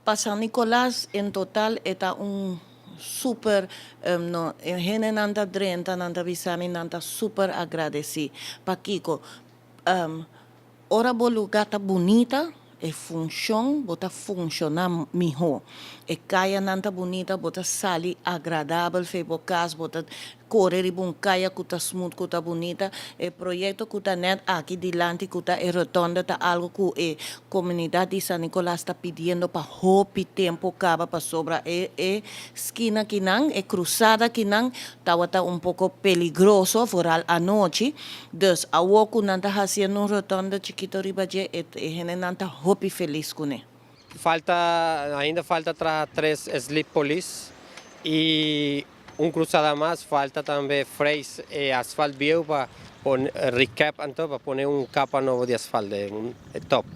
para San Nicolas en total está super no gente nanta drenta nanta visami nanta super agradeci pa Kiko ora bolu gata bonita e bota funciona melhor e caia nanta bonita bota sali agradável febo cas bota correr bom caia kuta smooth kuta bonita e projeto kuta net aqui dilante kuta e rotonda ta algo que e comunidade de San Nicolas está pedindo para hopi tempo caba para sobra esquina kinang e cruzada kinang tawata pouco peligroso foral a noite dus a woku nanta haciendo rotonda chiquito ribaje e gente nanta hopi feliz com ele. Ainda falta 3 sleep police e cruzada mais, falta também freios e asfalto viejo para recap então para poner capa novo de asfalto, é top.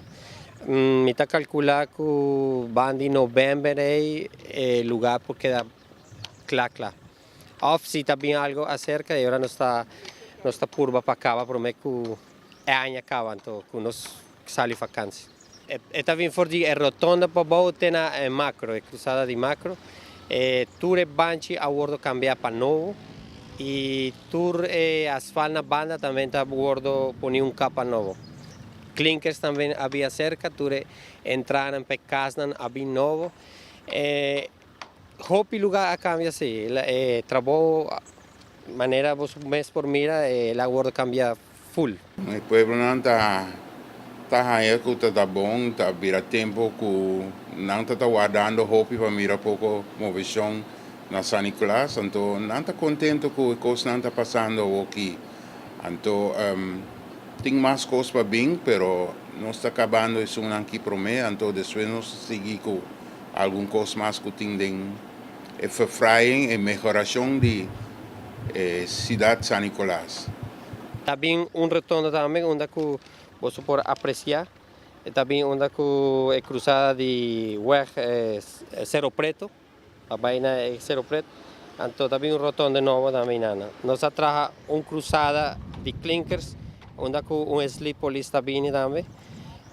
Me está calculando que van de novembro é lugar porque dá claro. Off se também algo acerca e agora não está curva para cá, prometo que é ano acaba então que nós saímos vacância. Também for de rotonda para baixo tem a macro, cruzada de macro. Tur banchi a bordo cambiar para novo e tur asfalto na banda também está a bordo poner capa novo. Clinkers também havia cerca, tur entraram para casa havia novo. Hopi lugar a cambia sim, trabalho maneira vos mês por mira a bordo cambia full. O pueblo não tá aí que tá bom, tá vira tempo que não tá guardando hopi para mirar pouco movição na San Nicolas, então não tá contento com a coisa não tá passando aqui, então tem mais coisas para bem, pero não está acabando isso aqui prome, então depois nós seguir com alguma coisa mais que tem de verfraien e melhoração de cidade San Nicolas. Também retorno também onde que você pode apreciar, e também onde é cruzada de weg Cerro Preto, a vaina é Cerro Preto, então também rotonda novo também nós atrás cruzada de clinkers, onde sleep police também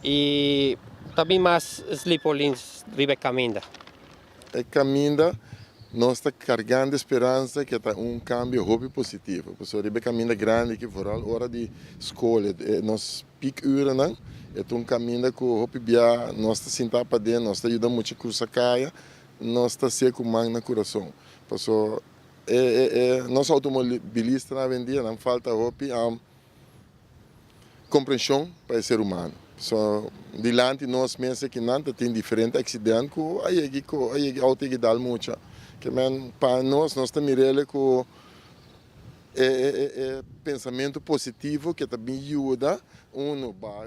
e também mais sleep police ribe caminda. Caminda nós está carregando esperança que está cambio hobby positivo. Porque ribe caminda grande que vooral hora de escola, nós piekuren não, é caminho que o hobby Biaha nós está sentado para dentro, nós está ajudando muito a cruzar caia, nós está seco mais no coração. Porque nós automobilistas na vendia não falta hobby compreensão para o ser humano. Dilante nós mesmos que não tem diferente acidente que aí auto que dá muito. Que para nós também miramos com pensamento positivo que também ajuda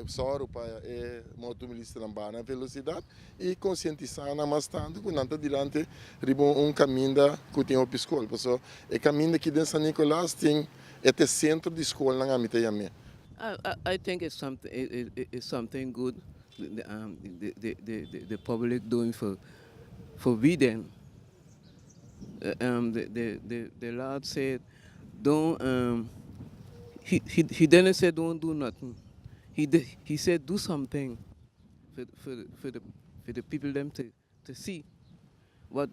só para motorista na velocidade e conscientizar mais tanto que não está diante de caminho que tem uma escola. O caminho aqui de San Nicolas tem este centro de escola na minha. I think it's something good the public doing for them. The Lord said, don't. He didn't say don't do nothing. He said do something for the people them to see what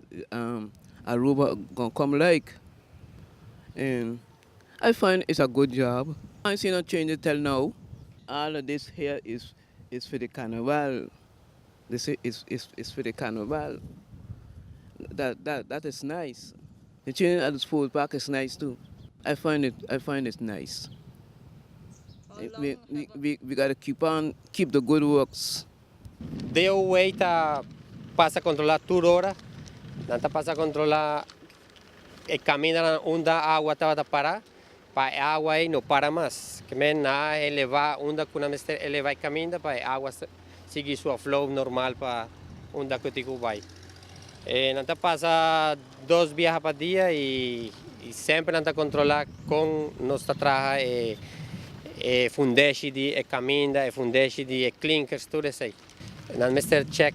a robot gonna come like, and I find it's a good job. I see no change till now. All of this here is for the carnival. They say it's for the carnival. That is nice. The change at the sport park is nice too. I find it nice. We gotta keep the good works. Deu wait passa a controlar tudo hora, não passa a controlar e caminha onde a água estava a parar, para a água aí não para mais. Que na elevar onde a mister eleva e caminha para a água seguir sua flow normal para onde a que vai. Não passa 2 viagens por dia e sempre não controlar com nossa traja fundeixe de caminha, fundeixe de clinkers, tudo isso aí. Não mister check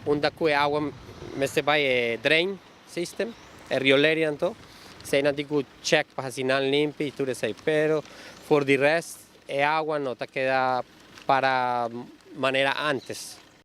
onde a água mister vai drain system, rioleria então, se não digo check para assinar limpo e tudo isso aí. Pero for the rest a água não está queda para maneira antes.